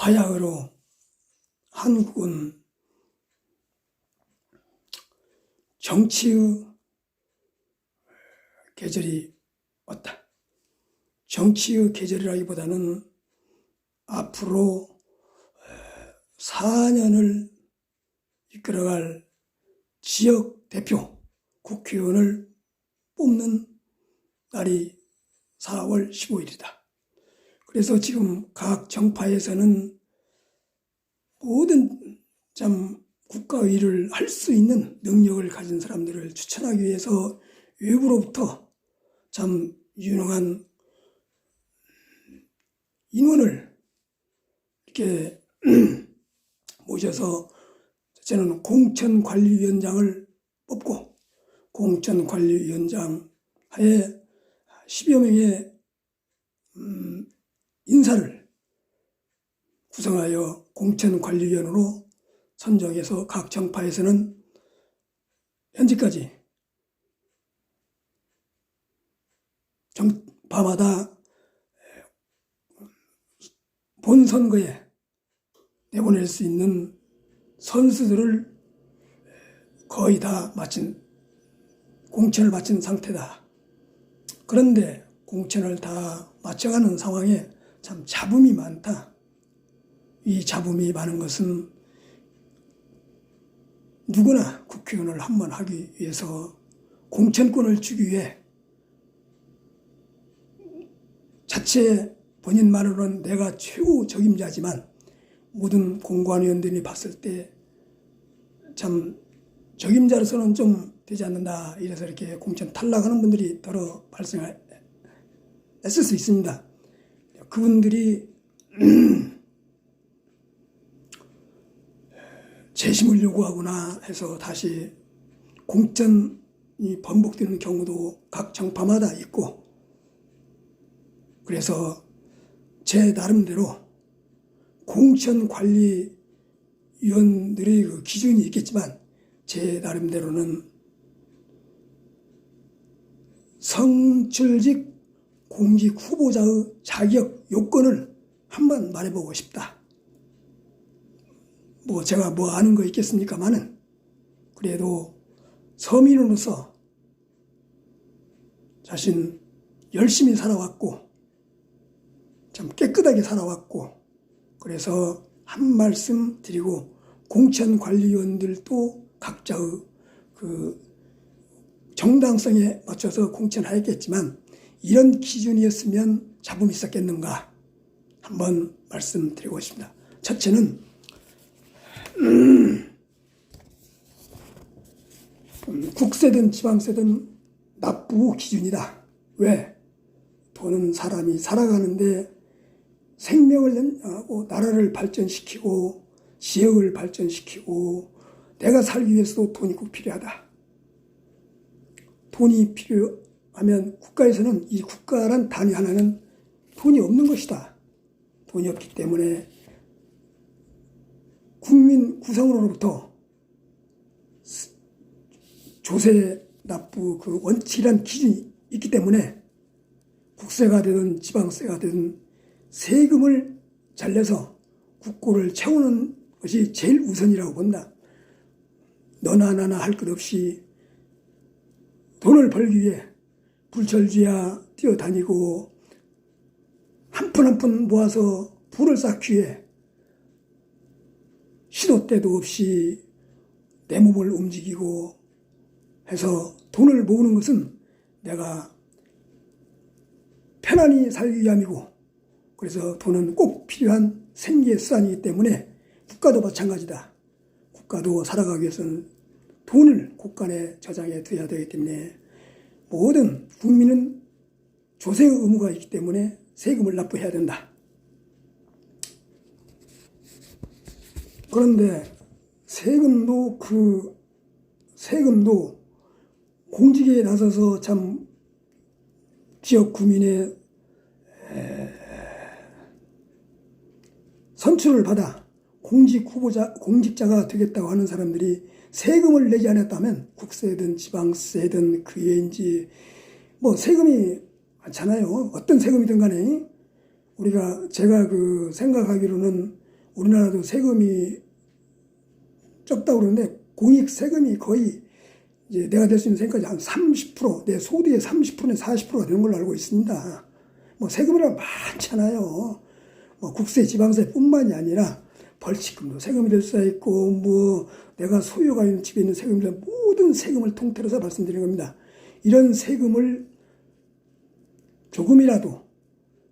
바야흐로 한국은 정치의 계절이 왔다. 정치의 계절이라기보다는 앞으로 4년을 이끌어갈 지역 대표 국회의원을 뽑는 날이 4월 15일이다. 그래서 지금 각 정파에서는 모든 국가의를 할 수 있는 능력을 가진 사람들을 추천하기 위해서 외부로부터 유능한 인원을 이렇게 모셔서 저는 공천관리위원장을 뽑고 공천관리위원장 하에 10여 명의 인사를 구성하여 공천관리위원으로 선정해서 각 정파에서는 현재까지 정파마다 본선거에 내보낼 수 있는 선수들을 거의 다 공천을 마친 상태다. 그런데 공천을 다 마쳐가는 상황에 참 잡음이 많다. 이 잡음이 많은 것은 누구나 국회의원을 한 번 하기 위해서 공천권을 주기 위해 자체 본인만으로는 내가 최고 적임자지만 모든 공관위원들이 봤을 때 참 적임자로서는 좀 되지 않는다. 이래서 이렇게 공천 탈락하는 분들이 더러 발생했을 수 있습니다. 그분들이 재심을 요구하거나 해서 다시 공천이 번복되는 경우도 각 정파마다 있고, 그래서 제 나름대로 공천관리위원들의 그 기준이 있겠지만 제 나름대로는 성출직 공직 후보자의 자격 요건을 한번 말해보고 싶다. 제가 아는 거 있겠습니까마는 그래도 서민으로서 자신 열심히 살아왔고 참 깨끗하게 살아왔고, 그래서 한 말씀 드리고, 공천관리위원들도 각자의 그 정당성에 맞춰서 공천하였겠지만 이런 기준이었으면 잡음이 있었겠는가 한번 말씀드리고 싶습니다. 첫째는 국세든 지방세든 납부 기준이다. 왜? 돈은 사람이 살아가는데 생명을 하고 나라를 발전시키고 지역을 발전시키고 내가 살기 위해서도 돈이 꼭 필요하다. 돈이 필요하면 국가에서는 이 국가란 단위 하나는 돈이 없는 것이다. 돈이 없기 때문에 국민 구성으로부터 조세 납부 그 원칙이란 기준이 있기 때문에 국세가 되든 지방세가 되든 세금을 잘 내서 국고를 채우는 것이 제일 우선이라고 본다. 너나 나나 할 것 없이 돈을 벌기 위해 불철주야 뛰어다니고 한 푼 한 푼 모아서 부를 쌓기 위해 시도 때도 없이 내 몸을 움직이고 해서 돈을 모으는 것은 내가 편안히 살기 위함이고, 그래서 돈은 꼭 필요한 생계의 수단이기 때문에 국가도 마찬가지다. 국가도 살아가기 위해서는 돈을 곳간에 저장해 둬야 되기 때문에 모든 국민은 조세의 의무가 있기 때문에 세금을 납부해야 된다. 그런데 세금도 공직에 나서서 참 지역 구민의 선출을 받아 공직자가 되겠다고 하는 사람들이 세금을 내지 않았다면 국세든 지방세든 그 외인지 세금이 많잖아요. 어떤 세금이든 간에 제가 생각하기로는 우리나라도 세금이 적다고 그러는데 공익 세금이 거의 이제 내가 될 수 있는 세금까지 한 30%, 내 소득의 30%는 40%가 되는 걸로 알고 있습니다. 뭐 세금이란 많잖아요. 뭐 국세, 지방세뿐만이 아니라 벌칙금도 세금이 될 수가 있고, 뭐 내가 소유가 있는 집에 있는 세금들 모든 세금을 통틀어서 말씀드리는 겁니다. 이런 세금을 조금이라도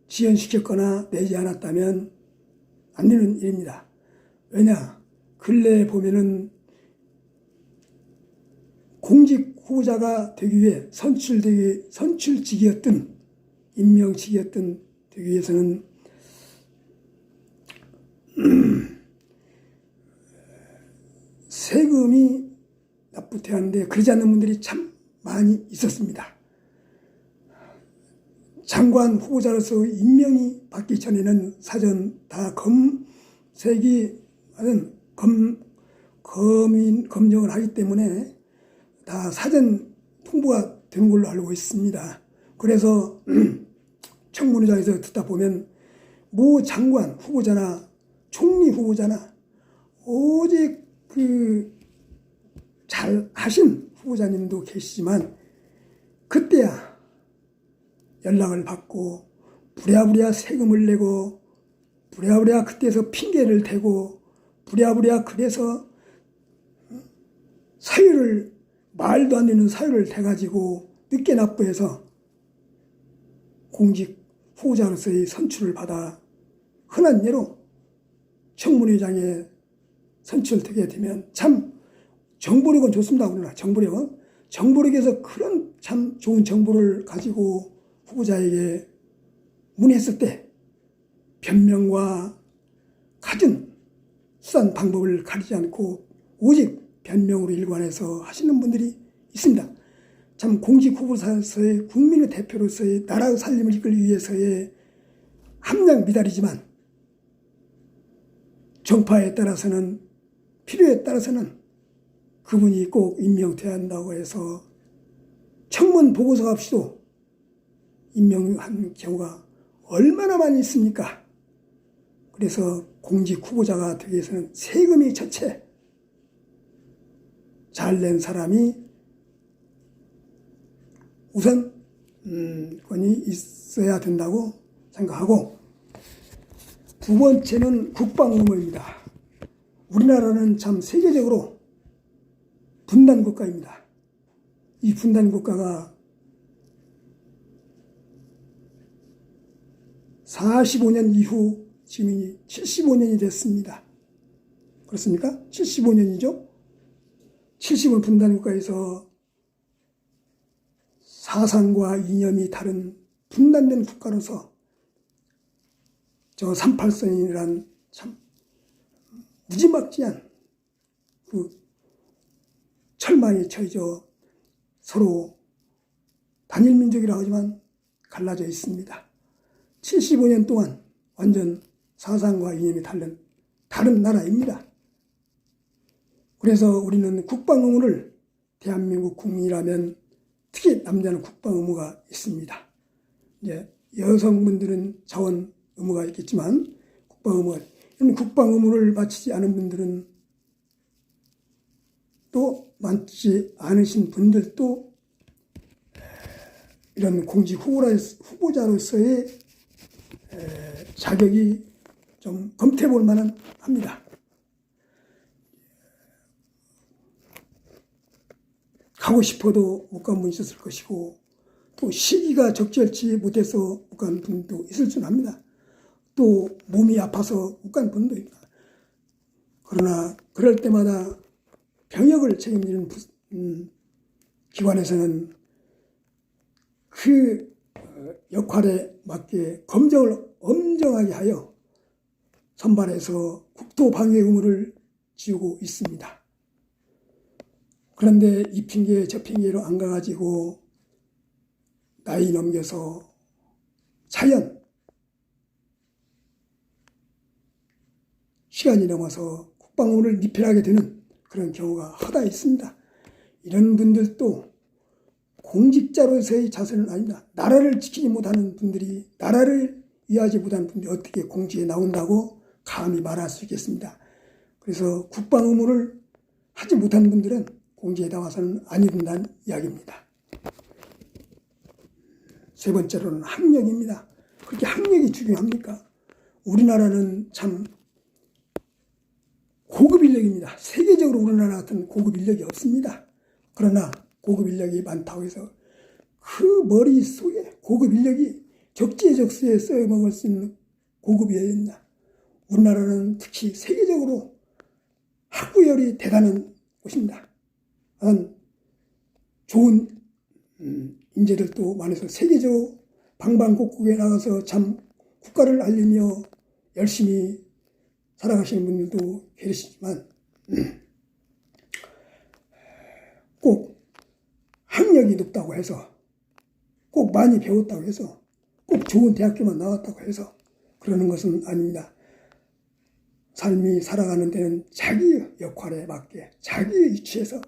지연시켰거나 내지 않았다면 안 되는 일입니다. 왜냐? 근래에 보면은 공직 후보자가 되기 위해 선출직이었던 임명직이었던 되기 위해서는 세금이 납부돼야 하는데 그러지 않는 분들이 참 많이 있었습니다. 장관 후보자로서 임명이 받기 전에는 사전 다 검색이 하는 검정을 하기 때문에 다 사전 통보가 되는 걸로 알고 있습니다. 그래서 청문회장에서 듣다 보면 모 장관 후보자나 총리 후보자나 오직 잘 하신 후보자님도 계시지만 그때야 연락을 받고 부랴부랴 세금을 내고 부랴부랴 그때서 핑계를 대고 부랴부랴 그래서 사유를 말도 안 되는 사유를 대가지고 늦게 납부해서 공직 후보자로서의 선출을 받아 흔한 예로 청문회장에 선출되게 되면 참 정보력은 좋습니다. 우리나라 정보력에서 그런 참 좋은 정보를 가지고 후보자에게 문의했을 때 변명과 갖은 수단 방법을 가리지 않고 오직 변명으로 일관해서 하시는 분들이 있습니다. 참 공직 후보자로서의 국민의 대표로서의 나라의 살림을 이끌기 위해서의 함량 미달이지만 정파에 따라서는 필요에 따라서는 그분이 꼭 임명돼야 한다고 해서 청문 보고서가 없이도 임명한 경우가 얼마나 많이 있습니까? 그래서 공직 후보자가 되기 위해서는 세금이 첫째 잘 낸 사람이 우선 권이 있어야 된다고 생각하고, 두 번째는 국방 의무입니다. 우리나라는 참 세계적으로 분단 국가입니다. 이 분단 국가가 45년 이후 지금이 75년이 됐습니다. 그렇습니까? 75년이죠? 70은 분단 국가에서 사상과 이념이 다른 분단된 국가로서 저 38선이란 참 무지막지한 그 철망에 처해져 서로 단일 민족이라고 하지만 갈라져 있습니다. 75년 동안 완전 사상과 이념이 다른 나라입니다. 그래서 우리는 국방 의무를 대한민국 국민이라면 특히 남자는 국방 의무가 있습니다. 이제 여성분들은 자원 의무가 있겠지만 국방 의무를 마치지 않은 분들은 또 많지 않으신 분들도 이런 공직 후보자로서의 자격이 좀 검토해 볼 만은 합니다. 가고 싶어도 못 간 분이 있었을 것이고, 또 시기가 적절치 못해서 못 간 분도 있을 줄 압니다. 또 몸이 아파서 못 간 분도 있다. 그러나 그럴 때마다 병역을 책임지는 기관에서는 그 역할에 맞게 검정을 엄정하게 하여 선발해서 국토방위 의무를 지우고 있습니다. 그런데 이 핑계 저 핑계로 안 가가지고 나이 넘겨서 자연 시간이 넘어서 국방 의무를 미필하게 되는 그런 경우가 허다 있습니다. 이런 분들도 공직자로서의 자세는 아닙니다. 나라를 지키지 못하는 분들이, 나라를 위하지 못하는 분들이 어떻게 공직에 나온다고 감히 말할 수 있겠습니다. 그래서 국방 의무를 하지 못한 분들은 공지에 나와서는 아니 된다는 이야기입니다. 세 번째로는 학력입니다. 그렇게 학력이 중요합니까? 우리나라는 참 고급 인력입니다. 세계적으로 우리나라 같은 고급 인력이 없습니다. 그러나 고급 인력이 많다고 해서 그 머릿속에 고급 인력이 적재적소에 써먹을 수 있는 고급이었냐. 우리나라는 특히 세계적으로 학구열이 대단한 곳입니다. 좋은 인재들도 많아서 세계적 방방곡곡에 나가서 참 국가를 알리며 열심히 살아가시는 분들도 계시지만 꼭 학력이 높다고 해서 꼭 많이 배웠다고 해서 꼭 좋은 대학교만 나왔다고 해서 그러는 것은 아닙니다. 삶이 살아가는 데는 자기 역할에 맞게 자기의 위치에서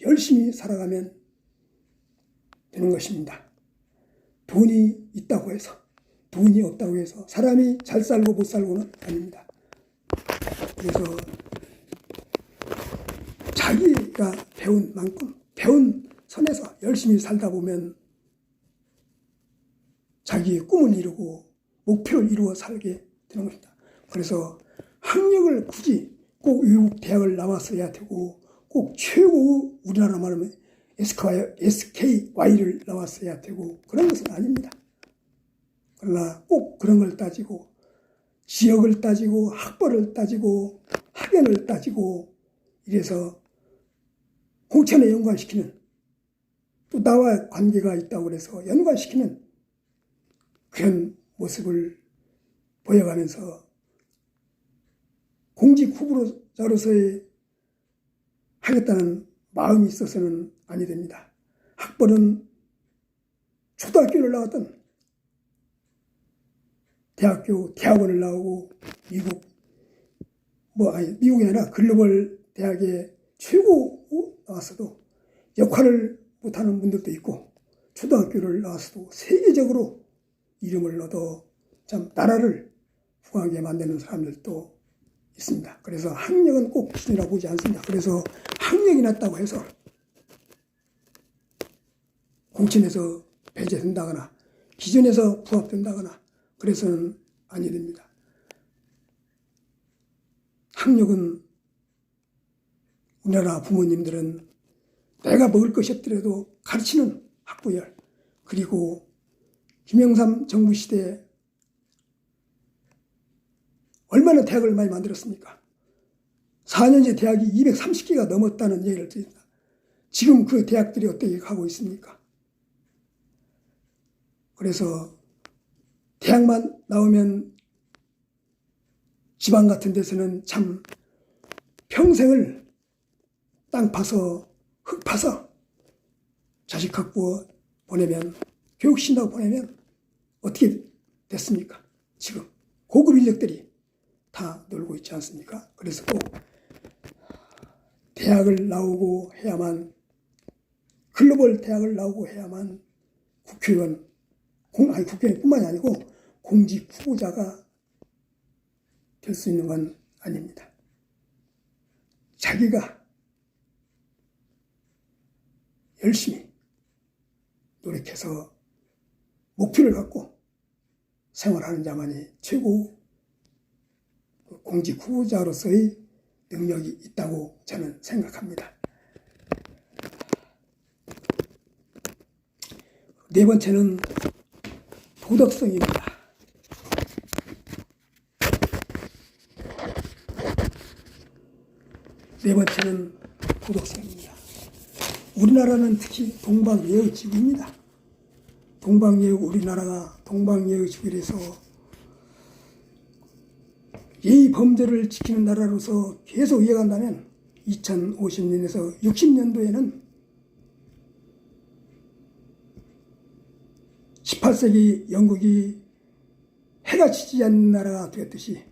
열심히 살아가면 되는 것입니다. 돈이 있다고 해서 돈이 없다고 해서 사람이 잘 살고 못 살고는 아닙니다. 그래서 자기가 배운 만큼 배운 선에서 열심히 살다 보면 자기의 꿈을 이루고 목표를 이루어 살게 되는 것입니다. 그래서 학력을 굳이 꼭 외국 대학을 나왔어야 되고 꼭 최고 우리나라 말하면 SKY를 나왔어야 되고 그런 것은 아닙니다. 그러나 꼭 그런 걸 따지고 지역을 따지고 학벌을 따지고 학연을 따지고 이래서 공천에 연관시키는 또 나와 관계가 있다고 해서 연관시키는 그런 모습을 보여가면서 공직 후보자로서의 하겠다는 마음이 있어서는 아니 됩니다. 학벌은 초등학교를 나왔던 대학원을 나오고 미국이 아니라 글로벌 대학의 최고 나왔어도 역할을 못하는 분들도 있고 초등학교를 나왔어도 세계적으로 이름을 얻어 참 나라를 부강하게 만드는 사람들도 있습니다. 그래서 학력은 꼭 기준이라고 보지 않습니다. 그래서 학력이 낮다고 해서 공천에서 배제된다거나 기준에서 부합된다거나 그래서는 아니 됩니다. 학력은 우리나라 부모님들은 내가 먹을 것이 없더라도 가르치는 학부열 그리고 김영삼 정부 시대에 얼마나 대학을 많이 만들었습니까? 4년제 대학이 230개가 넘었다는 얘기를 드립니다. 지금 그 대학들이 어떻게 가고 있습니까? 그래서 대학만 나오면 지방 같은 데서는 참 평생을 땅 파서 흙 파서 자식 갖고 보내면 교육신다고 보내면 어떻게 됐습니까? 지금 고급 인력들이 다 놀고 있지 않습니까? 그래서 꼭 대학을 나오고 해야만 글로벌 대학을 나오고 해야만 국회의원뿐만이 아니고 공직 후보자가 될 수 있는 건 아닙니다. 자기가 열심히 노력해서 목표를 갖고 생활하는 자만이 최고 공직 후보자로서의 능력이 있다고 저는 생각합니다. 네 번째는 도덕성입니다. 네 번째는 도덕성입니다. 우리나라는 특히 동방예의지국입니다. 우리나라가 동방예의지국에서 예의 범죄를 지키는 나라로서 계속 이어간다면 2050년에서 60년도에는 18세기 영국이 해가 지지 않는 나라가 되었듯이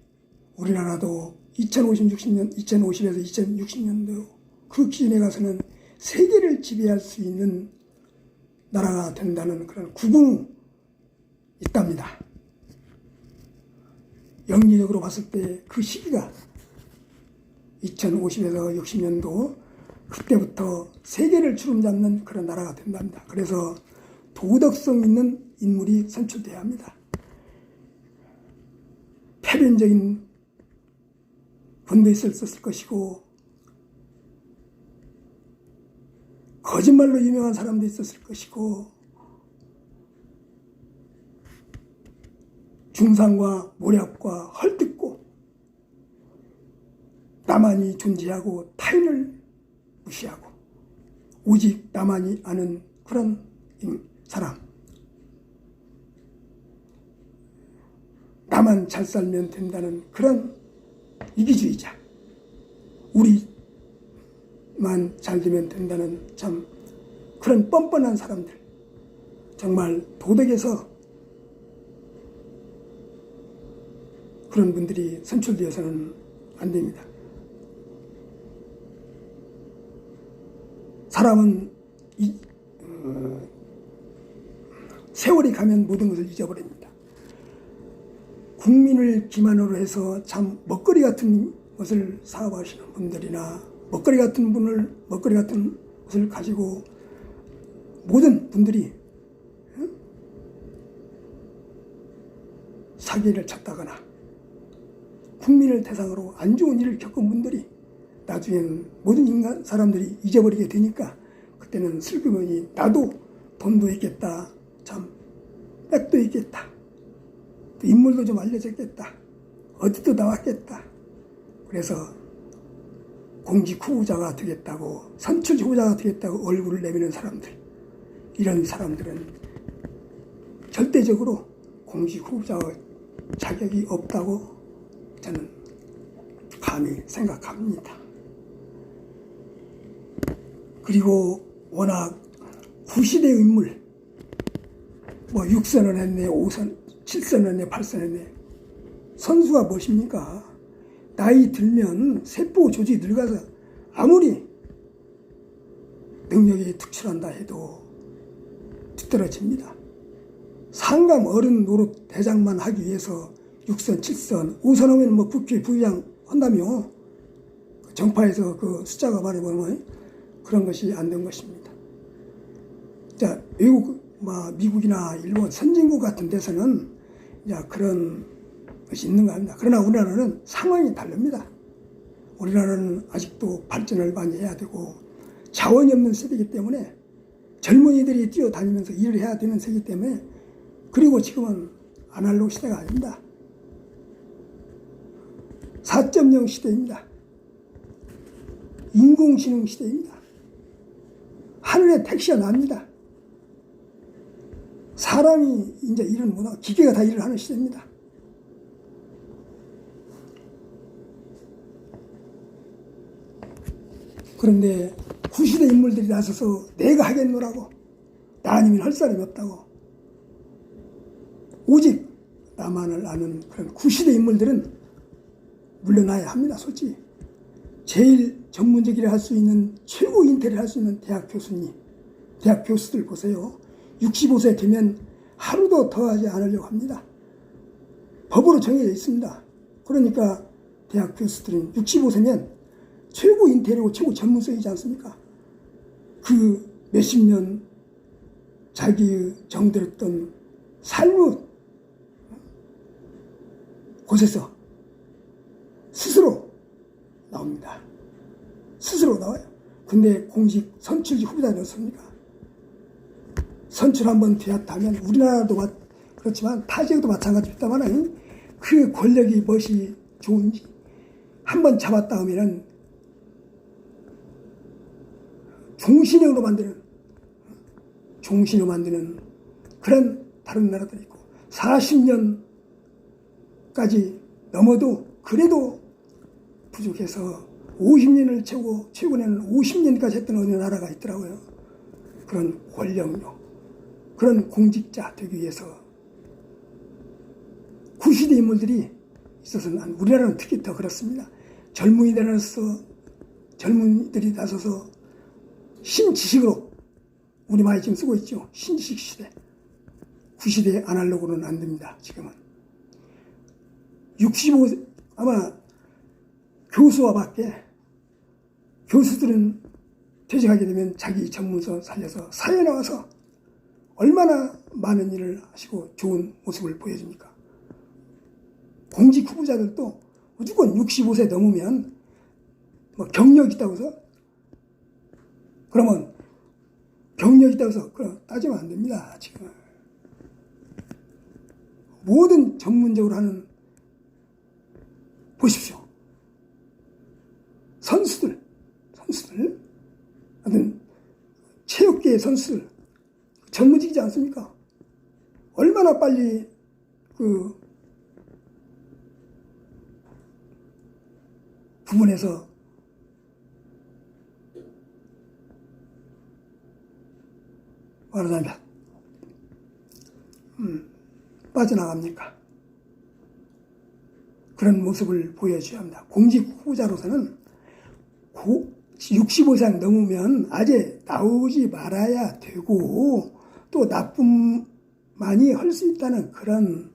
우리나라도 2050에서 2060년도 그 기준에 가서는 세계를 지배할 수 있는 나라가 된다는 그런 구궁이 있답니다. 영리적으로 봤을 때 그 시기가 2050에서 60년도 그때부터 세계를 주름잡는 그런 나라가 된답니다. 그래서 도덕성 있는 인물이 선출돼야 합니다. 패륜적인 분도 있었을 것이고 거짓말로 유명한 사람도 있었을 것이고 중상과 모략과 헐뜯고 나만이 존재하고 타인을 무시하고 오직 나만이 아는 그런 사람, 나만 잘 살면 된다는 그런 이기주의자, 우리만 잘 되면 된다는 참 그런 뻔뻔한 사람들, 정말 도덕에서 그런 분들이 선출되어서는 안 됩니다. 사람은 세월이 가면 모든 것을 잊어버립니다. 국민을 기만으로 해서 참 먹거리 같은 것을 사업하시는 분들이나 먹거리 같은 것을 가지고 모든 분들이 사기를 쳤다거나 국민을 대상으로 안 좋은 일을 겪은 분들이 나중에는 모든 사람들이 잊어버리게 되니까 그때는 슬그머니 나도 돈도 있겠다, 참 백도 있겠다, 또 인물도 좀 알려졌겠다, 어디도 나왔겠다. 그래서 공직 후보자가 되겠다고, 선출 후보자가 되겠다고 얼굴을 내미는 사람들, 이런 사람들은 절대적으로 공직 후보자 자격이 없다고 저는 감히 생각합니다. 그리고 워낙 구시대의 인물, 뭐 6선을 했네, 5선, 7선을 했네, 8선을 했네. 선수가 무엇입니까? 나이 들면 세포 조직이 늙어서 아무리 능력이 특출한다 해도 뒤떨어집니다. 상감 어른 노릇 대장만 하기 위해서 6선, 7선, 5선 하면 뭐 국회 부의장 한다며 정파에서 그 숫자가 말해보면 그런 것이 안 된 것입니다. 자, 외국, 미국이나 일본 선진국 같은 데서는 그런 것이 있는 거 아닙니다. 그러나 우리나라는 상황이 다릅니다. 우리나라는 아직도 발전을 많이 해야 되고 자원이 없는 세대이기 때문에 젊은이들이 뛰어다니면서 일을 해야 되는 세대이기 때문에, 그리고 지금은 아날로그 시대가 아닙니다. 4.0 시대입니다. 인공지능 시대입니다. 하늘에 택시가 납니다. 사람이 이제 일을 못하고 기계가 다 일을 하는 시대입니다. 그런데 구시대 인물들이 나서서 내가 하겠노라고, 나 아니면 할 사람이 없다고, 오직 나만을 아는 그런 구시대 인물들은 물러나야 합니다. 솔직히 제일 전문적이라 할 수 있는, 최고 인테리어를 할 수 있는 대학 교수님, 대학 교수들 보세요. 65세 되면 하루도 더 하지 않으려고 합니다. 법으로 정해져 있습니다. 그러니까 대학 교수들은 65세면 최고 인테리어고 최고 전문성이지 않습니까? 그 몇십 년 자기의 정들었던 삶의 곳에서 스스로 나옵니다. 스스로 나와요. 근데 공직 선출직 후보자는 어떻습니까? 선출 한번 되었다면, 우리나라도 그렇지만 타 지역도 마찬가지입니다만, 그 권력이 무엇이 좋은지 한번 잡았다 하면은 종신형으로 만드는 그런 다른 나라들이 있고, 40년까지 넘어도 그래도 부족해서 50년을 최고는 50년까지 했던 어느 나라가 있더라고요. 그런 권력력, 그런 공직자 되기 위해서 구시대 인물들이 있어서는, 우리나라는 특히 더 그렇습니다. 젊은이들이 나서서 신지식으로, 우리 많이 지금 쓰고 있죠. 신지식 시대. 구시대 아날로그는 안 됩니다. 지금은 65세, 아마 교수와 밖에 교수들은 퇴직하게 되면 자기 전문서 살려서 사회에 나와서 얼마나 많은 일을 하시고 좋은 모습을 보여줍니까? 공직 후보자들도 무조건 65세 넘으면 뭐 경력 있다고 해서 그러면 경력 있다고 해서 따지면 안 됩니다. 지금 모든 전문적으로 하는 보십시오. 선수들 하여튼 체육계의 선수들 전문직이지 않습니까? 얼마나 빨리 그 부문에서 말하자면 빠져나갑니까? 그런 모습을 보여줘야 합니다. 공직 후보자로서는 65세 이상 넘으면 아예 나오지 말아야 되고 또 나쁨 많이 할 수 있다는 그런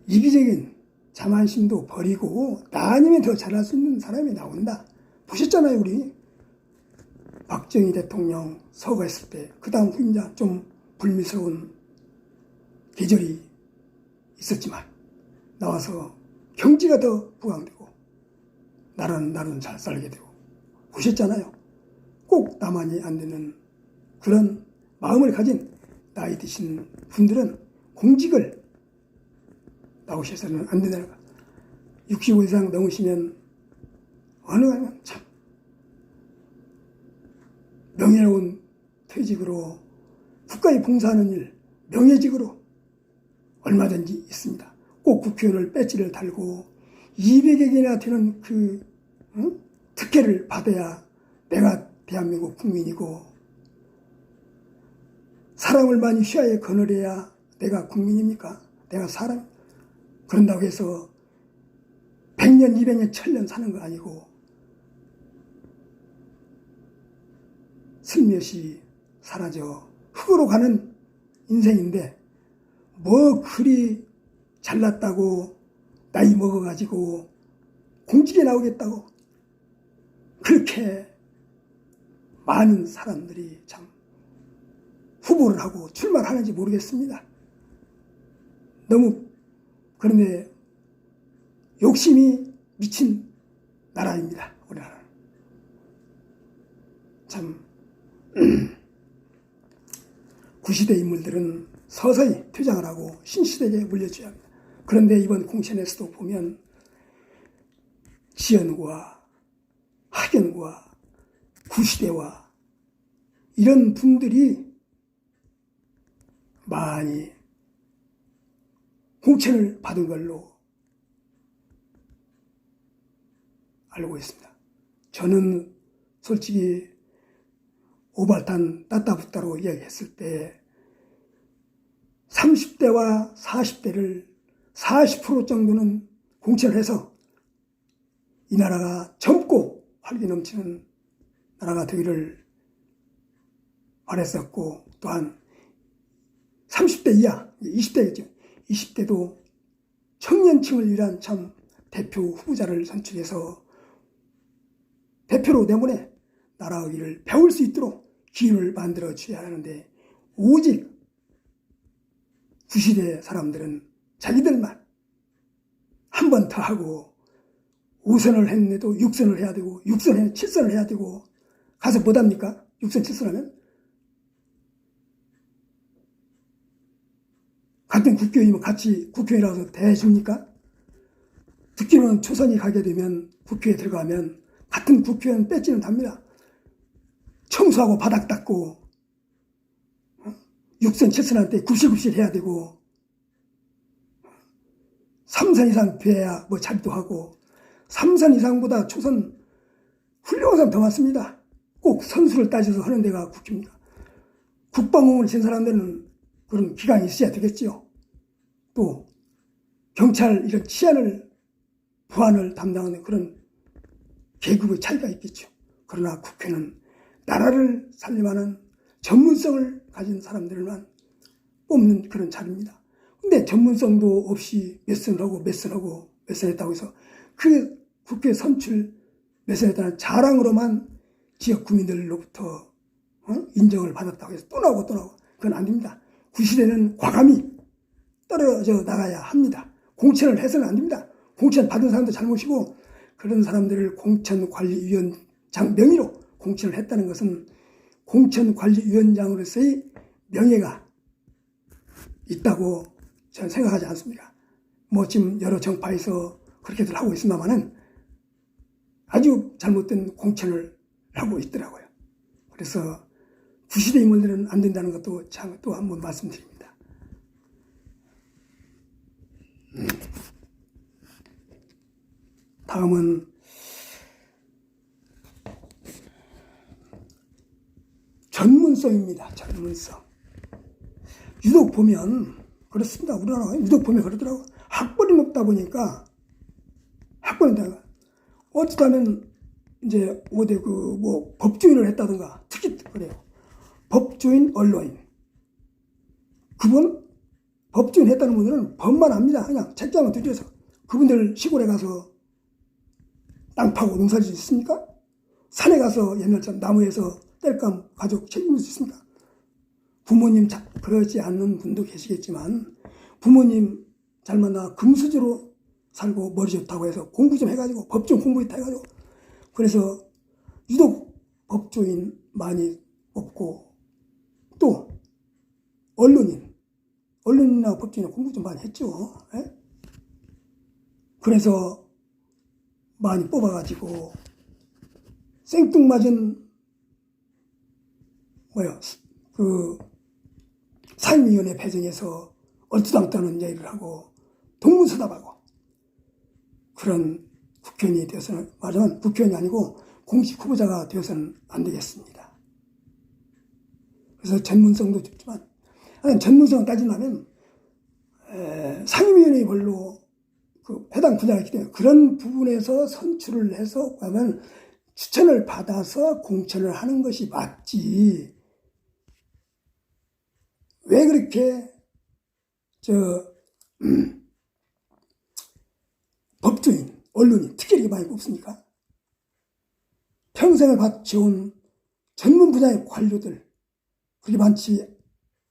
이기적인 자만심도 버리고 나 아니면 더 잘할 수 있는 사람이 나온다. 보셨잖아요. 우리 박정희 대통령 서거했을 때 그 다음 후임자 좀 불미스러운 계절이 있었지만 나와서 경제가 더 부강되고 나라는 잘 살게 되고 보셨잖아요. 꼭 나만이 안 되는 그런 마음을 가진 나이 드신 분들은 공직을 나오셔서는 안 된다는 거. 65 이상 넘으시면 어느 하면 참 명예로운 퇴직으로 국가에 봉사하는 일, 명예직으로 얼마든지 있습니다. 꼭 국회의원을 배지를 달고 200여개나 되는 그 특혜를 받아야 내가 대한민국 국민이고 사람을 많이 휘하에 거느려야 내가 국민입니까? 내가 사람 그런다고 해서 100년, 200년, 1000년 사는 거 아니고 슬며시 사라져 흙으로 가는 인생인데 뭐 그리 잘났다고 나이 먹어가지고 공직에 나오겠다고 그렇게 많은 사람들이 참 후보를 하고 출마를 하는지 모르겠습니다. 너무 그런데 욕심이 미친 나라입니다. 우리나라는. 참 구시대 인물들은 서서히 퇴장을 하고 신시대에 물려줘야 합니다. 그런데 이번 공천에서도 보면 지연과 학연과 구시대와 이런 분들이 많이 공천을 받은 걸로 알고 있습니다. 저는 솔직히 오발탄 따따붙다로 이야기했을 때 30대와 40대를 40% 정도는 공천을 해서 이 나라가 젊고 활기 넘치는 나라가 되기를 바랬었고 또한 30대 이하, 20대겠죠. 20대도 청년층을 위한 참 대표 후보자를 선출해서 대표로 내보내 나라의 일을 배울 수 있도록 기회를 만들어 줘야 하는데 오직 구시대 사람들은 자기들만 한 번 더 하고 5선을 했는데도 6선을 해야 되고 6선, 7선을 해야 되고 가서 못합니까? 6선, 7선 하면? 같은 국회의원이면 같이 국회의원이라서 대줍니까? 듣기로는 초선이 가게 되면 국회에 들어가면 같은 국회의원 뺏지는 답니다. 청소하고 바닥 닦고 6선, 7선한테 굽실굽실 해야 되고 3선 이상 돼야 뭐 자리도 하고 3선 이상보다 초선 훌륭한 사람 더 많습니다. 꼭 선수를 따져서 하는 데가 국회입니다. 국방공을 진 사람들은 그런 기간이 있어야 되겠지요. 또 경찰 이런 치안을 보안을 담당하는 그런 계급의 차이가 있겠죠. 그러나 국회는 나라를 살림하는 전문성을 가진 사람들만 뽑는 그런 자리입니다. 근데 전문성도 없이 몇 선을 하고 몇 선하고 몇 선 했다고 해서 그 국회 선출 몇 선 했다는 자랑으로만 지역 구민들로부터 인정을 받았다고 해서 또 나오고 또 나오고, 그건 안 됩니다. 구시대는 과감히 떨어져 나가야 합니다. 공천을 해서는 안 됩니다. 공천 받은 사람도 잘못이고, 그런 사람들을 공천관리위원장 명의로 공천을 했다는 것은 공천관리위원장으로서의 명예가 있다고 저는 생각하지 않습니다. 뭐 지금 여러 정파에서 그렇게들 하고 있습니다만은 아주 잘못된 공천을 하고 있더라고요. 그래서 구시대 인물들은 안 된다는 것도 또 한번 말씀드립니다. 다음은 전문성입니다. 전문성. 유독 보면 그렇습니다. 우리나라 유독 보면 그러더라고. 학벌이 높다 보니까 어쩌다면 이제 어디 법조인을 했다든가, 특히 그래요. 법조인, 언론인. 그분 법조인 했다는 분들은 법만 압니다. 그냥 책장을 들여서. 그분들 시골에 가서 땅 파고 농사 짓을 수 있습니까? 산에 가서 옛날처럼 나무에서 땔감 가족 책임질 수 있습니까? 부모님 그러지 않는 분도 계시겠지만, 부모님 잘 만나 금수저로 살고 머리 좋다고 해서 공부 좀 해가지고 법정 공부했다 해가지고, 그래서 유독 법조인 많이 뽑고, 또 언론인이나 법조인이나 공부 좀 많이 했죠. 에? 그래서 많이 뽑아가지고 생뚱맞은 사임위원회 배정해서 얼토당토하는 얘기를 하고 동문서답하고 그런 국회의원이 되어서는, 말하자면 국회의원이 아니고 공식 후보자가 되어서는 안 되겠습니다. 그래서 전문성도 좋지만, 전문성 따지려면 상임위원회에 별로 해당 분야가 있기 때문에 그런 부분에서 선출을 해서 하면 추천을 받아서 공천을 하는 것이 맞지. 왜 그렇게 법조인, 언론인 특히 이렇게 많이 뽑습니까? 평생을 바쳐온 전문 분야의 관료들 그렇게 많지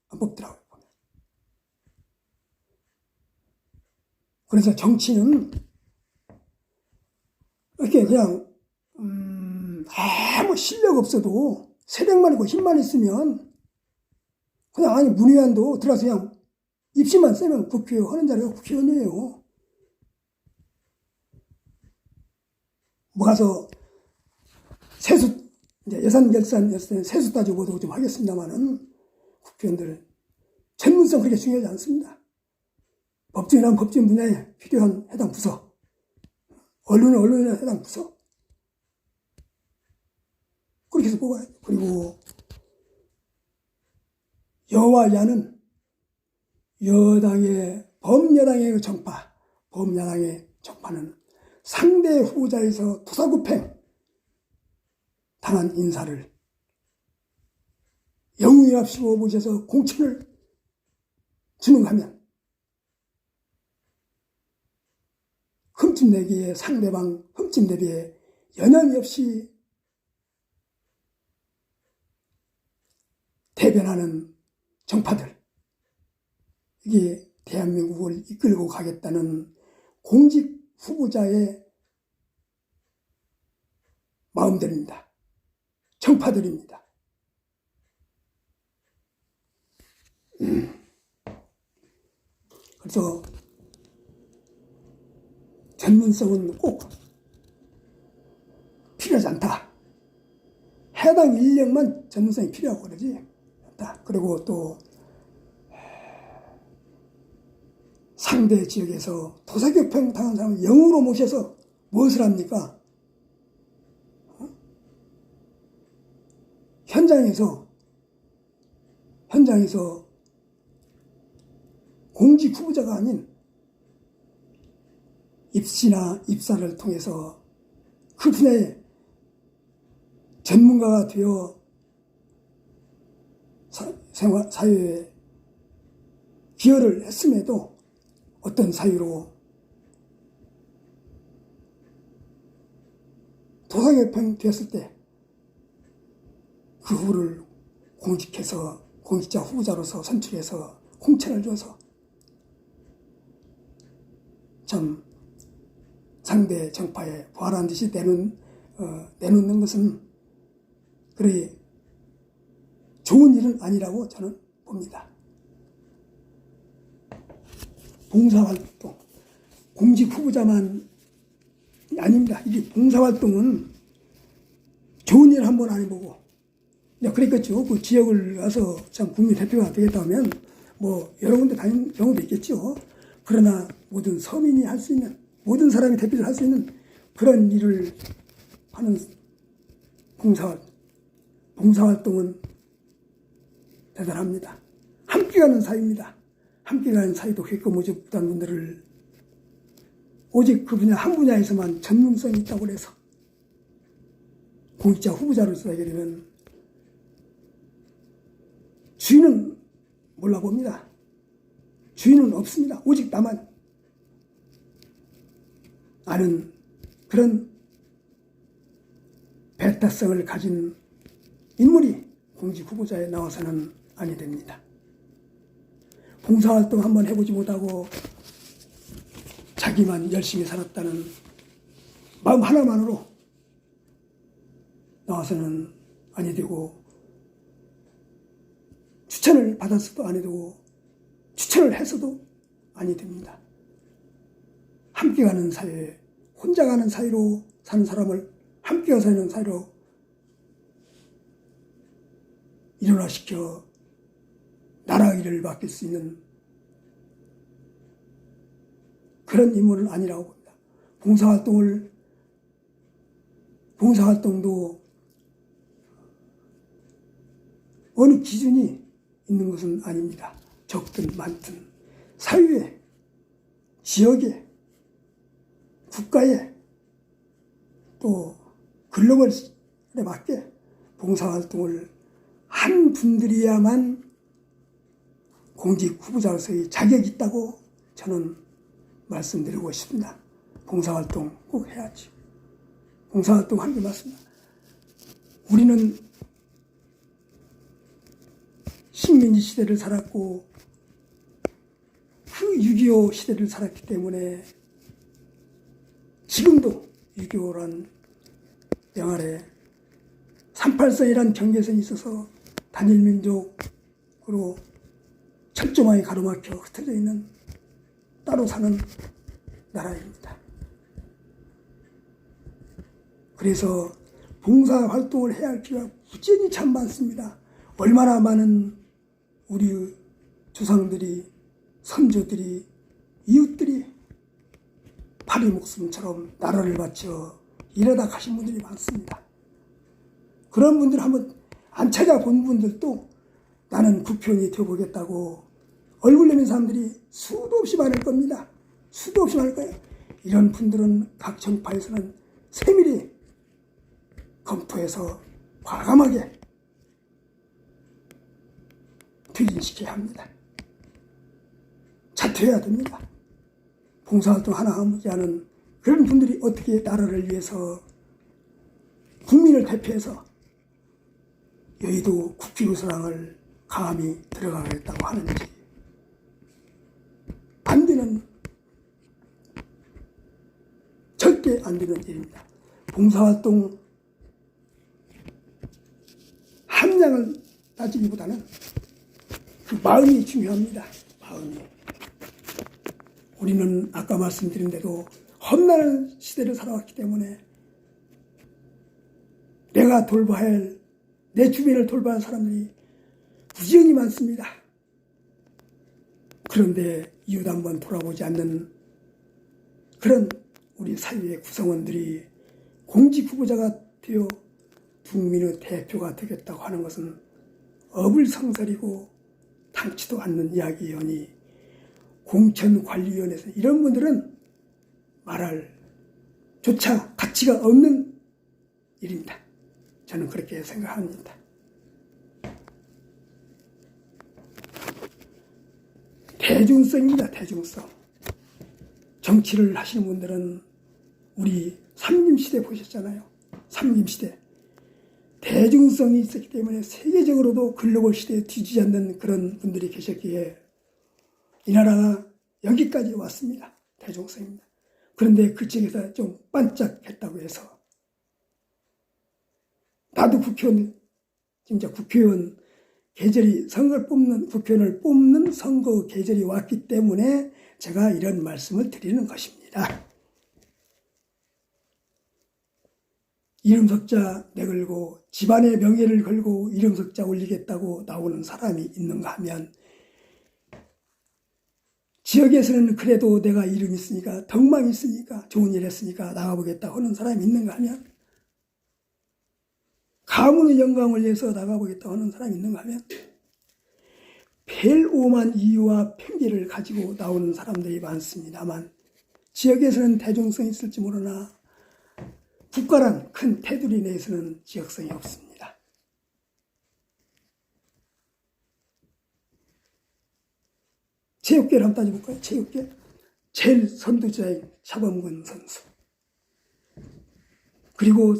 안 뽑더라고요. 그래서 정치는 이렇게 그냥 아무 실력 없어도 세력만 있고 힘만 있으면 그냥 문의원도 들어가서 그냥 입시만 쓰면 국회의원 하는 자리가 국회의원이에요. 뭐 가서 세수, 이제 예산 결산했을 때는 세수 따지고 보도 좀 하겠습니다만은 국회의원들 전문성 그렇게 중요하지 않습니다. 법조인이란 법조인 분야에 필요한 해당 부서, 언론은 언론에 해당 부서, 그렇게 해서 뽑아야 돼요. 그리고 여와 야는 여당의 범여당의 정파, 범야당의 정파는 상대 후보자에서 투사구팽 당한 인사를 영유합시고 모셔서 공천을 진행하면 흠집내기에 상대방 흠집내기에 여념이 없이 대변하는 정파들, 이게 대한민국을 이끌고 가겠다는 공직 후보자의 마음들입니다. 정파들입니다. 그래서 전문성은 꼭 필요하지 않다. 해당 인력만 전문성이 필요하고 그러지 않다. 그리고 또 상대 지역에서 토사교평 당한 사람을 영으로 모셔서 무엇을 합니까? 현장에서 공직 후보자가 아닌 입시나 입사를 통해서 그 분야의 전문가가 되어 사회에 기여를 했음에도 어떤 사유로 도상개평 되었을 때 그 후를 공직자 후보자로서 선출해서 공천을 줘서 참 상대 정파에 부활한 듯이 내놓는 것은 그리 좋은 일은 아니라고 저는 봅니다. 봉사활동, 공직 후보자만 아닙니다. 이 봉사활동은 좋은 일 한 번 안 해보고, 그랬겠죠. 그 지역을 가서 참 국민 대표가 되겠다 하면 뭐 여러 군데 다닌 경우도 있겠죠. 그러나 모든 서민이 할 수 있는, 모든 사람이 대표를 할 수 있는 그런 일을 하는 봉사활동은 대단합니다. 함께 가는 사이입니다. 함께 가는 사이도 겪고 모집부단 분들을 오직 그 분야 한 분야에서만 전문성이 있다고 해서 공직자 후보자로서 되게 되면 주인은 몰라봅니다. 주인은 없습니다. 오직 나만 아는 그런 배타성을 가진 인물이 공직 후보자에 나와서는 아니 됩니다. 봉사활동 한번 해보지 못하고 자기만 열심히 살았다는 마음 하나만으로 나와서는 아니 되고, 추천을 받았어도 아니 되고, 추천을 했어도 아니 됩니다. 함께 가는 사회, 혼자 가는 사이로 사는 사람을 함께 사는 사이로 일원화시켜 나라 일을 맡길 수 있는 그런 인물은 아니라고 봅니다. 봉사활동도 어느 기준이 있는 것은 아닙니다. 적든 많든 사회에, 지역에, 국가에, 또 글로벌에 맞게 봉사활동을 한 분들이야만 공직 후보자로서의 자격이 있다고 저는 말씀드리고 싶습니다. 봉사활동 꼭 해야지. 봉사활동 하는 게 맞습니다. 우리는 식민지 시대를 살았고 그 6.25 시대를 살았기 때문에 지금도 6.25란 영아래 38선이란 경계선이 있어서 단일민족으로 철조망이 가로막혀 흩어져 있는 따로 사는 나라입니다. 그래서 봉사활동을 해야 할 필요가 무지히 참 많습니다. 얼마나 많은 우리 조상들이, 선조들이, 이웃들이 파리 목숨처럼 나라를 바쳐 일하다 가신 분들이 많습니다. 그런 분들 한번 안 찾아본 분들도 나는 국회의원이 되어보겠다고 얼굴 내민 사람들이 수도 없이 많을 겁니다. 수도 없이 많을 거예요. 이런 분들은 각 정파에서는 세밀히 검토해서 과감하게 퇴진시켜야 합니다. 자퇴해야 됩니다. 봉사활동 하나 하지 않은 그런 분들이 어떻게 나라를 위해서 국민을 대표해서 여의도 국기유사랑을 감히 들어가겠다고 하는지 안 되는, 절대 안 되는 일입니다. 봉사활동 함량을 따지기보다는 그 마음이 중요합니다. 마음이. 우리는 아까 말씀드린 대로 험난한 시대를 살아왔기 때문에 내가 돌봐야 할, 내 주변을 돌봐야 할 사람들이 무지하게 많습니다. 그런데 이웃 한번 돌아보지 않는 그런 우리 사회의 구성원들이 공직 후보자가 되어 국민의 대표가 되겠다고 하는 것은 어불성설이고 당치도 않는 이야기이오니 공천관리위원회에서 이런 분들은 말할 조차 가치가 없는 일입니다. 저는 그렇게 생각합니다. 대중성입니다. 대중성. 정치를 하시는 분들은 우리 삼김시대 보셨잖아요. 삼김시대. 대중성이 있었기 때문에 세계적으로도 글로벌 시대에 뒤지지 않는 그런 분들이 계셨기에 이 나라가 여기까지 왔습니다. 대중성입니다. 그런데 그쪽에서 좀 반짝했다고 해서 나도 국회의원, 진짜 국회의원 계절이 국회의원을 뽑는 선거 계절이 왔기 때문에 제가 이런 말씀을 드리는 것입니다. 이름 석자 내걸고 집안의 명예를 걸고 이름 석자 올리겠다고 나오는 사람이 있는가 하면 지역에서는 그래도 내가 이름 있으니까 덕망 있으니까 좋은 일 했으니까 나가보겠다 하는 사람이 있는가 하면 가문의 영광을 위해서 나가보겠다 하는 사람이 있는가 하면 별 오만 이유와 핑계를 가지고 나오는 사람들이 많습니다만 지역에서는 대중성이 있을지 모르나 국가란 큰 테두리 내에서는 지역성이 없습니다. 체육계를 한번 따져볼까요? 체육계. 제일 선두자인 차범근 선수. 그리고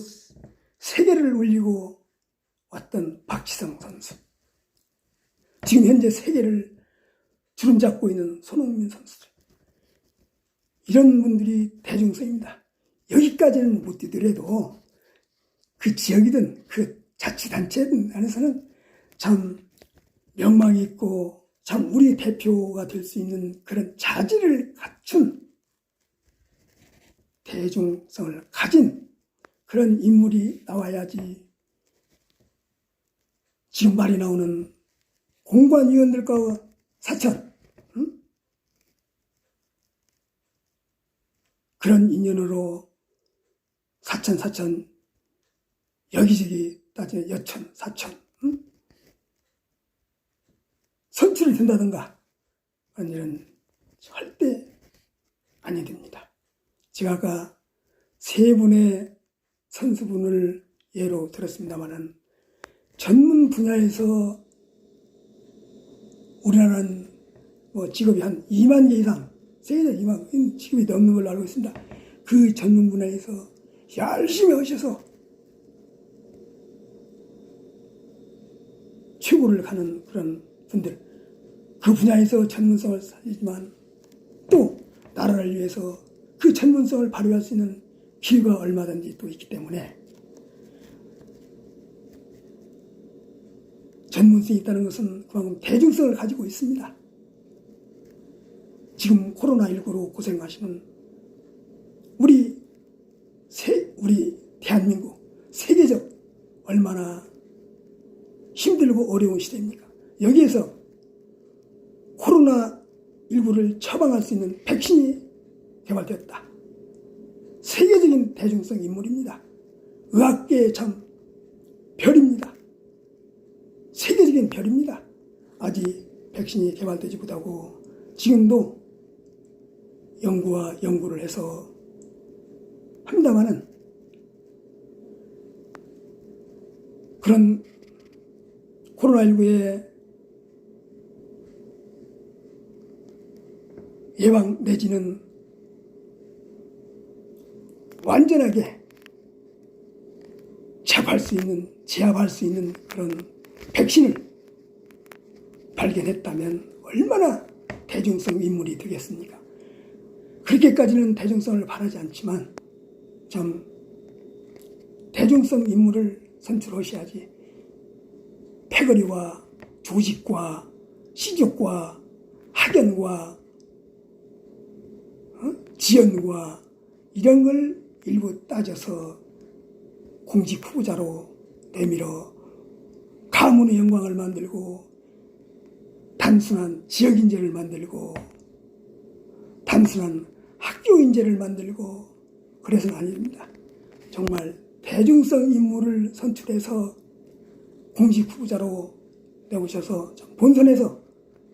세계를 울리고 왔던 박지성 선수. 지금 현재 세계를 주름잡고 있는 손흥민 선수들. 이런 분들이 대중성입니다. 여기까지는 못 뛰더라도 그 지역이든 그 자치단체든 안에서는 참 명망이 있고 참 우리 대표가 될 수 있는 그런 자질을 갖춘 대중성을 가진 그런 인물이 나와야지 지금 말이 나오는 공관위원들과 사천 그런 인연으로 사천 여기저기 따지면 여천 사천 선출이 된다든가 그런 일은 절대 아니 됩니다. 제가 아까 세 분의 선수분을 예로 들었습니다만은 전문 분야에서 우리나라는 뭐 직업이 한 2만 개 이상 세계적 2만 직업이 넘는 걸로 알고 있습니다. 그 전문 분야에서 열심히 하셔서 최고를 가는 그런 분들 그 분야에서 전문성을 살리지만 또 나라를 위해서 그 전문성을 발휘할 수 있는 기회가 얼마든지 또 있기 때문에 전문성이 있다는 것은 그만큼 대중성을 가지고 있습니다. 지금 코로나19로 고생하시는 우리 대한민국 세계적 얼마나 힘들고 어려운 시대입니까? 여기에서 코로나19를 처방할 수 있는 백신이 개발되었다. 세계적인 대중성 인물입니다. 의학계의 참 별입니다. 세계적인 별입니다. 아직 백신이 개발되지 못하고 지금도 연구를 해서 합니다만은 그런 코로나19의 예방 내지는 완전하게 제압할 수 있는 그런 백신을 발견했다면 얼마나 대중성 인물이 되겠습니까? 그렇게까지는 대중성을 바라지 않지만 참 대중성 인물을 선출하셔야지 패거리와 조직과 시족과 학연과 지연과 이런 걸 일부 따져서 공직 후보자로 내밀어 가문의 영광을 만들고 단순한 지역 인재를 만들고 단순한 학교 인재를 만들고 그래서는 아닙니다. 정말 대중성 인물을 선출해서 공직 후보자로 내오셔서 본선에서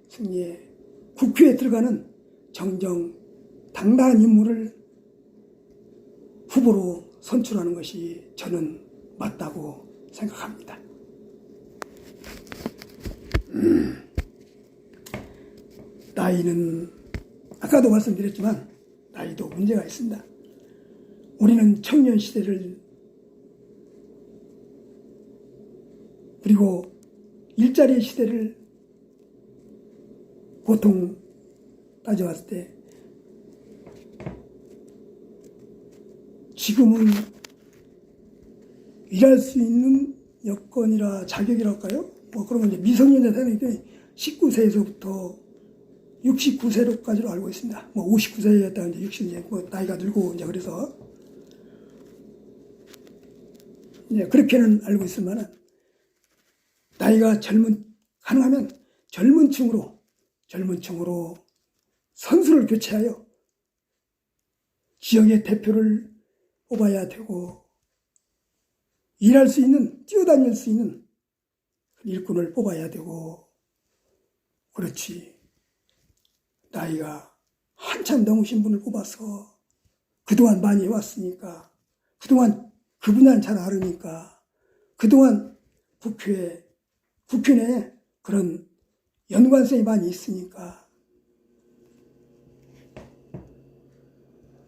승리해 국회에 들어가는 정정당당한 인물을 후보로 선출하는 것이 저는 맞다고 생각합니다. 나이는 아까도 말씀드렸지만 나이도 문제가 있습니다. 우리는 청년 시대를 그리고 일자리 시대를 보통 따져봤을 때 지금은 일할 수 있는 여건이라 자격이랄까요? 뭐 그런 건 이제 미성년자 되는데 19세에서부터 69세로까지로 알고 있습니다. 뭐 59세였다 이제 60세 뭐 나이가 들고 이제 그래서 이제 그렇게는 알고 있으면은 나이가 가능하면 젊은 층으로 선수를 교체하여 지역의 대표를 뽑아야 되고 일할 수 있는 뛰어다닐 수 있는 일꾼을 뽑아야 되고 그렇지. 나이가 한참 넘으신 분을 뽑아서 그동안 많이 해왔으니까 그동안 그 분야는 잘 알으니까 그동안 국회 내에 그런 연관성이 많이 있으니까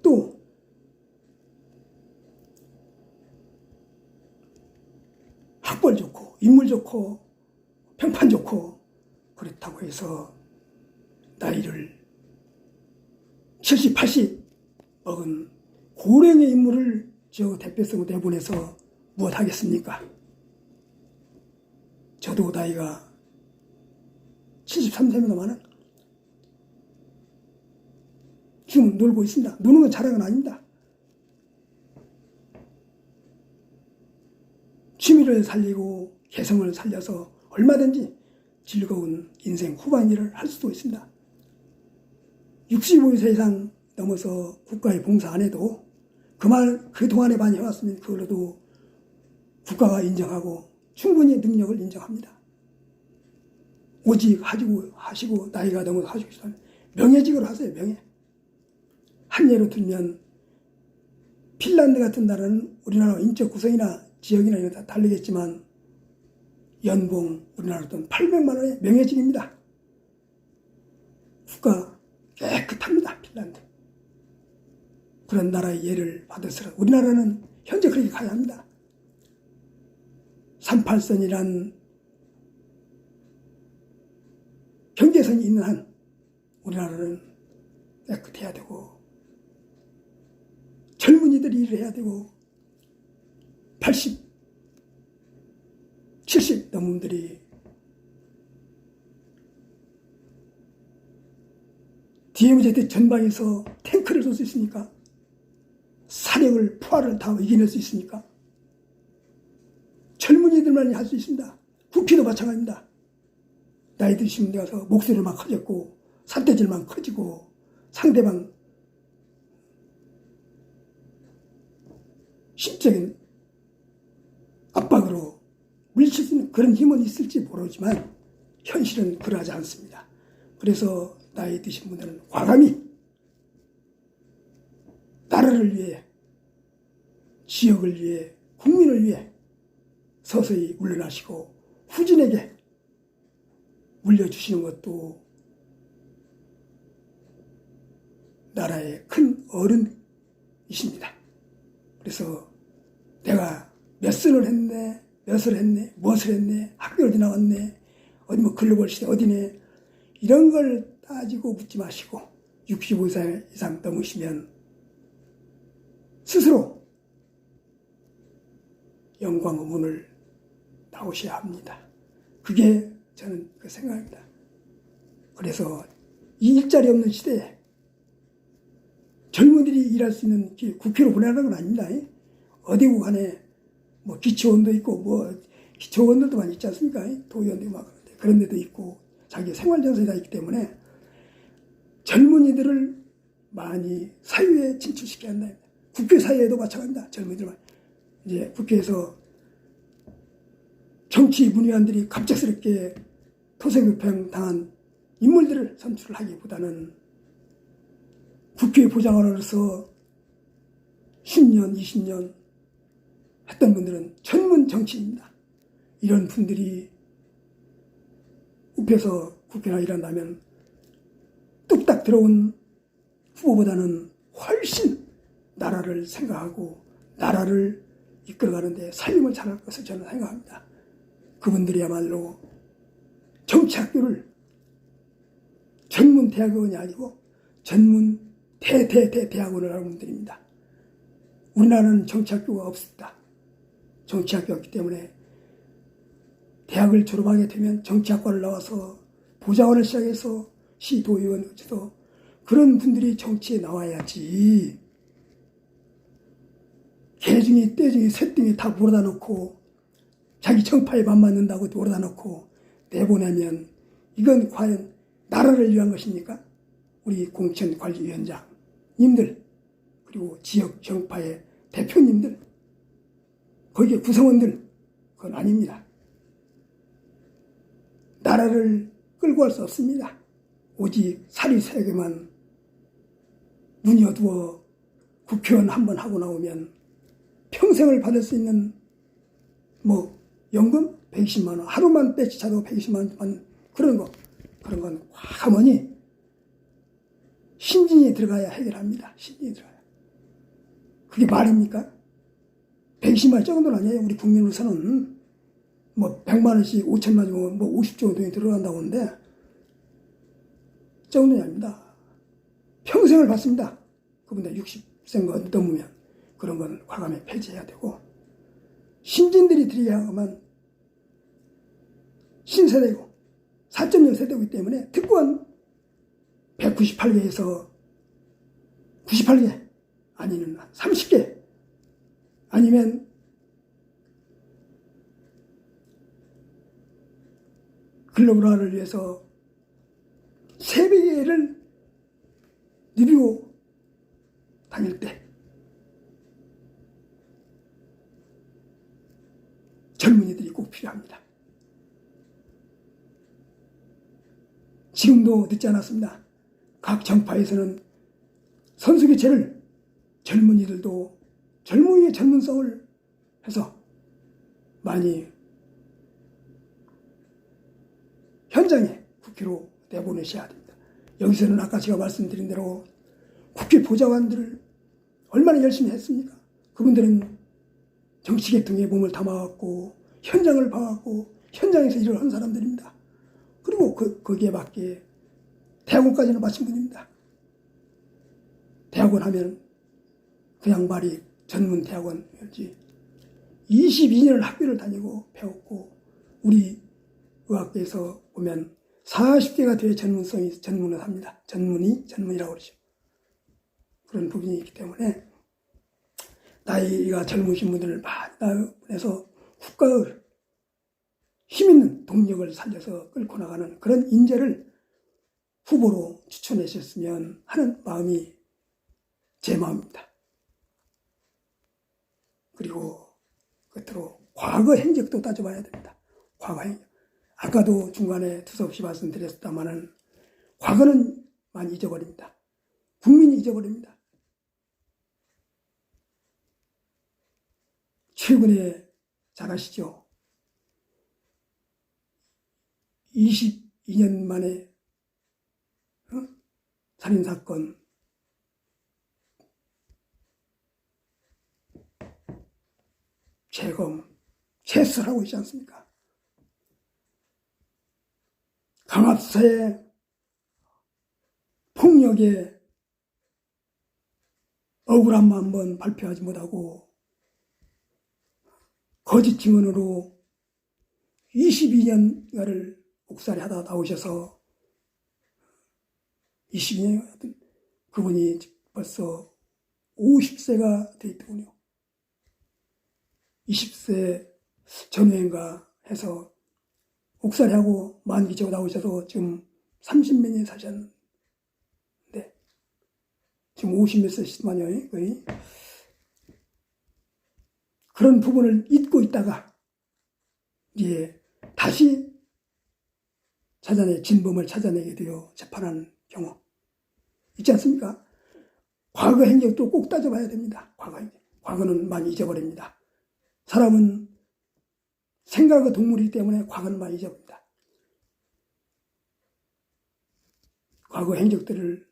또 학벌 좋고 인물 좋고 평판 좋고 그렇다고 해서 나이를 70, 80 먹은 고령의 인물을 저 대표성으로 내보내서 무엇 하겠습니까? 저도 나이가 73세입니다만은 지금 놀고 있습니다. 노는 건 자랑은 아닙니다. 취미를 살리고 개성을 살려서 얼마든지 즐거운 인생 후반기를 할 수도 있습니다. 65세 이상 넘어서 국가에 봉사 안 해도 그동안에 많이 해왔으면 그걸로도 국가가 인정하고 충분히 능력을 인정합니다. 오직 하시고 나이가 넘어서 하시고 싶다면 명예직으로 하세요. 명예. 한 예로 들면 핀란드 같은 나라는 우리나라 인적 구성이나 지역이나 이런 다 다르겠지만 연봉 우리나라 돈 800만 원의 명예직입니다. 국가 깨끗합니다. 핀란드. 그런 나라의 예를 받아서 우리나라는 현재 그렇게 가야 합니다. 38선이란 경계선이 있는 한 우리나라는 깨끗해야 되고 젊은이들이 일을 해야 되고 80, 70 넘은 분들이 DMZ 전방에서 탱크를 쏠 수 있습니까? 사력을 포화를 다 이겨낼 수 있습니까? 젊은이들만이 할 수 있습니다. 국회도 마찬가지입니다. 나이 드신 데 가서 목소리만 커졌고 산대질만 커지고 상대방 심적인 압박으로 물리칠 수 있는 그런 힘은 있을지 모르지만 현실은 그러하지 않습니다. 그래서 나이 드신 분들은 과감히 나라를 위해 지역을 위해 국민을 위해 서서히 물러나시고 후진에게 물려주시는 것도 나라의 큰 어른이십니다. 그래서 내가 몇 선을 했네, 몇을 했네, 무엇을 했네, 학교를 어디 나왔네, 어디 뭐 글로벌 시대 어디네, 이런 걸 따지고 묻지 마시고 65세 이상 넘으시면 스스로 영광의 문을 나오셔야 합니다. 그게 저는 그 생각입니다. 그래서 이 일자리 없는 시대에 젊은이들이 일할 수 있는 국회로 보내라는 건 아닙니다. 어디 구간에 뭐 기초원도 있고 뭐 기초원들도 많이 있지 않습니까? 도의원도 막 그런 데도 있고 자기 생활정선이 다 있기 때문에 젊은이들을 많이 사회에 진출시켜야 한다. 국회 사회에도 마찬가지입니다. 젊은이들만 이제 국회에서 정치 문외한들이 갑작스럽게 토색유평 당한 인물들을 선출을 하기보다는 국회 보좌관으로서 10년, 20년 했던 분들은 전문 정치인입니다. 이런 분들이 읍에서 국회나 일한다면 뚝딱 들어온 후보보다는 훨씬 나라를 생각하고 나라를 이끌어가는데 살림을 잘할 것을 저는 생각합니다. 그분들이야말로 정치학교를 전문 대학원이 아니고 전문 대학원을 하는 분들입니다. 우리나라는 정치학교가 없습니다. 정치학교가 없기 때문에 대학을 졸업하게 되면 정치학과를 나와서 보좌관을 시작해서 시도의원 어쩌서 그런 분들이 정치에 나와야지. 개중이 떼중이 쇳등이 다 몰아다 놓고 자기 정파에 맞는다고 몰아다 놓고 내보내면 이건 과연 나라를 위한 것입니까? 우리 공천관리위원장님들 그리고 지역 정파의 대표님들 거기에 구성원들 그건 아닙니다. 나라를 끌고 갈 수 없습니다. 오직 사리세계만 문이 어두워 국회의원 한번 하고 나오면 평생을 받을 수 있는 연금 120만 원 하루만 빼치차도 120만 원 그런 건 과감하니 신진이 들어가야 해결합니다. 신진이 들어가야. 그게 말입니까? 120만 원 정도는 아니에요. 우리 국민으로서는 100만 원씩 5천만 원이면 50조 돈이 들어간다고 하는데 정도는 아닙니다. 평생을 받습니다. 그분들 60세가 넘으면 그런 건 과감히 폐지해야 되고 신진들이 들여야만 신세대고 4.0 세대이기 때문에 특권 198개에서 98개 아니면 30개 아니면 글로벌화를 위해서 3배를 누비고 다닐 때 젊은이들이 꼭 필요합니다. 지금도 늦지 않았습니다. 각 정파에서는 선수교체를 젊은이들도 젊은이의 전문성을 해서 많이 현장에 국회로 내보내셔야 됩니다. 여기서는 아까 제가 말씀드린 대로 국회 보좌관들을 얼마나 열심히 했습니까? 그분들은 정치계통에 몸을 담아갖고 현장을 봐갖고 현장에서 일을 한 사람들입니다. 그리고 거기에 맞게 대학원까지는 마친 분입니다. 대학원 하면 그 양반이 전문 대학원이었지. 22년을 학교를 다니고 배웠고 우리 의학계에서 보면 40개가 돼야 전문을 합니다. 전문이라고 그러죠. 그런 부분이 있기 때문에 나이가 젊으신 분들을 많이 해서 국가의 힘있는 동력을 살려서 끌고 나가는 그런 인재를 후보로 추천해 주셨으면 하는 마음이 제 마음입니다. 그리고 끝으로 과거 행적도 따져봐야 됩니다. 과거 행적. 아까도 중간에 두서없이 말씀드렸다마는 과거는 많이 잊어버립니다. 국민이 잊어버립니다. 최근에 잘 아시죠? 22년 만에 살인사건 재검, 재수하고 있지 않습니까? 강압사의 폭력에 억울함만 한번 발표하지 못하고 거짓 증언으로 22년가를 옥살이 하다 나오셔서 22년 그분이 벌써 50세가 돼 있더군요. 20세 전후인가 해서 옥살이하고 만기지고 나오셔서 지금 30몇 년 사셨는데 지금 50몇 세시만요. 거의 그런 부분을 잊고 있다가 이제 다시 진범을 찾아내게 되어 재판하는 경우 있지 않습니까? 과거 행적도 꼭 따져봐야 됩니다. 과거 행적. 과거는 많이 잊어버립니다. 사람은 생각의 동물이기 때문에 과거는 많이 잊어버립니다. 과거 행적들을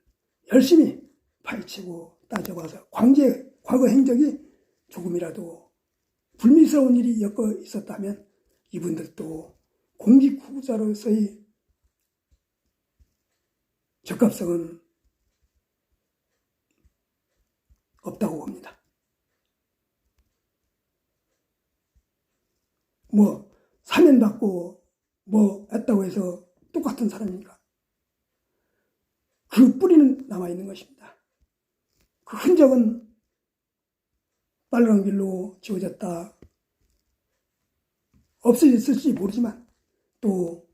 열심히 파헤치고 따져봐서 과거 행적이 조금이라도 불미스러운 일이 엮여 있었다면 이분들도 공직후보자로서의 적합성은 없다고 봅니다. 뭐 사면받고 뭐 했다고 해서 똑같은 사람입니까? 그 뿌리는 남아있는 것입니다. 그 흔적은 빨간 길로 지워졌다 없어졌을지 모르지만 또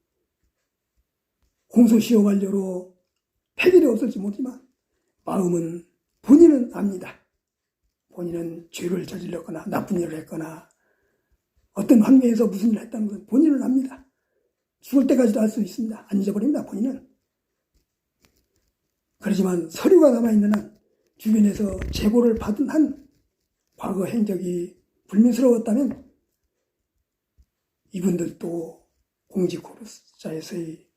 공소시효 완료로 폐기돼 없을지 모르지만 마음은 본인은 압니다. 본인은 죄를 저질렀거나 나쁜 일을 했거나 어떤 환경에서 무슨 일을 했다는 것은 본인은 압니다. 죽을 때까지도 알 수 있습니다. 안 잊어버립니다. 본인은. 그렇지만 서류가 남아있는 한 주변에서 제보를 받은 한 과거 행적이 불미스러웠다면 이분들도 공직후보자에서의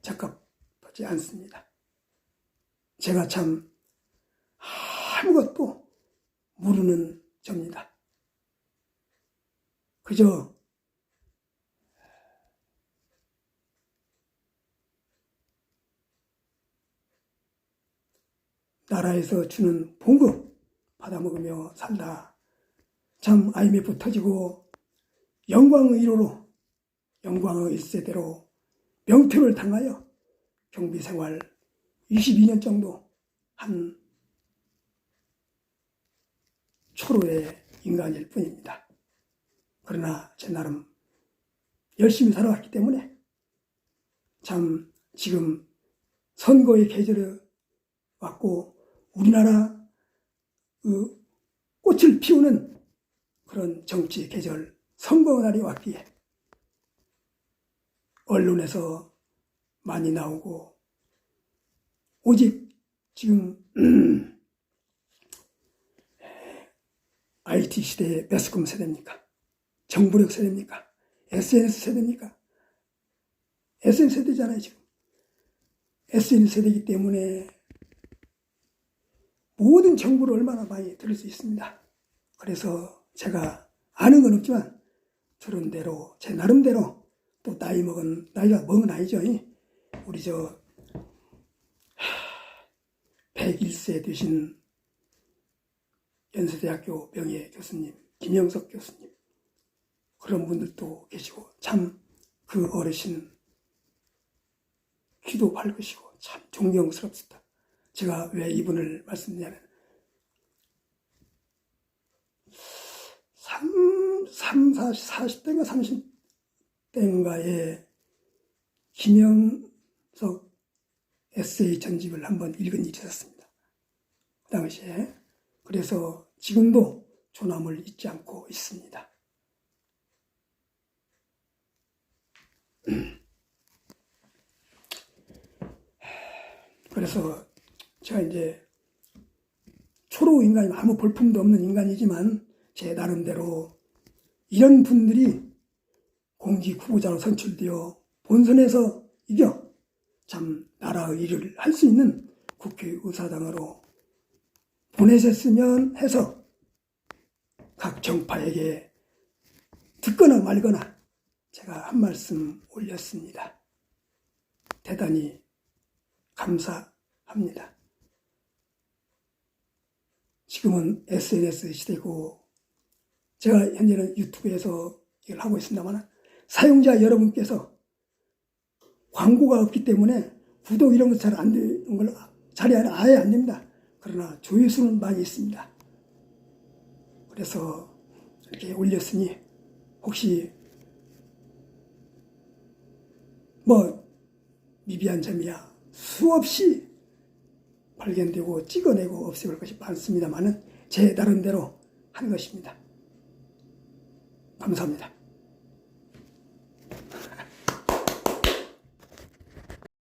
적합하지 않습니다. 제가 참 아무것도 모르는 접니다. 그저 나라에서 주는 봉급 받아먹으며 살다 참 IMF 터지고 영광의 1호로 영광의 1세대로 명퇴를 당하여 경비생활 22년 정도 한 초로의 인간일 뿐입니다. 그러나 제 나름 열심히 살아왔기 때문에 참 지금 선거의 계절에 왔고 우리나라 꽃을 피우는 그런 정치 계절 선거 날이 왔기에 언론에서 많이 나오고 오직 지금 IT 시대의 매스컴 세대입니까? 정보력 세대입니까? SNS 세대입니까? SNS 세대잖아요, 지금. SNS 세대이기 때문에 모든 정보를 얼마나 많이 들을 수 있습니다. 그래서 제가 아는 건 없지만 저런 대로, 제 나름대로 또 나이가 먹은 나이죠. 우리 101세 되신 연세대학교 명예교수님, 김영석 교수님, 그런 분들도 계시고, 참 그 어르신 귀도 밝으시고, 참 존경스럽습니다. 제가 왜 이분을 말씀드리냐면, 40대인가 30대인가에 김영석 에세이 전집을 한번 읽은 일이 있었습니다. 그 당시에. 그래서 지금도 조남을 잊지 않고 있습니다. 그래서 제가 이제 초로 인간이 아무 볼품도 없는 인간이지만 제 나름대로 이런 분들이 공직 후보자로 선출되어 본선에서 이겨 참 나라의 일을 할 수 있는 국회의사당으로 보내셨으면 해서 각 정파에게 듣거나 말거나 제가 한 말씀 올렸습니다. 대단히 감사합니다. 지금은 SNS 시대고 제가 현재는 유튜브에서 이걸 하고 있습니다만 사용자 여러분께서 광고가 없기 때문에 구독 이런 거 잘 안 되는 걸 아예 안 됩니다. 그러나 조회수는 많이 있습니다. 그래서 이렇게 올렸으니 혹시 뭐 미비한 점이야 수없이 발견되고 찍어내고 없애볼 것이 많습니다만은 제 나름대로 한 것입니다. 감사합니다.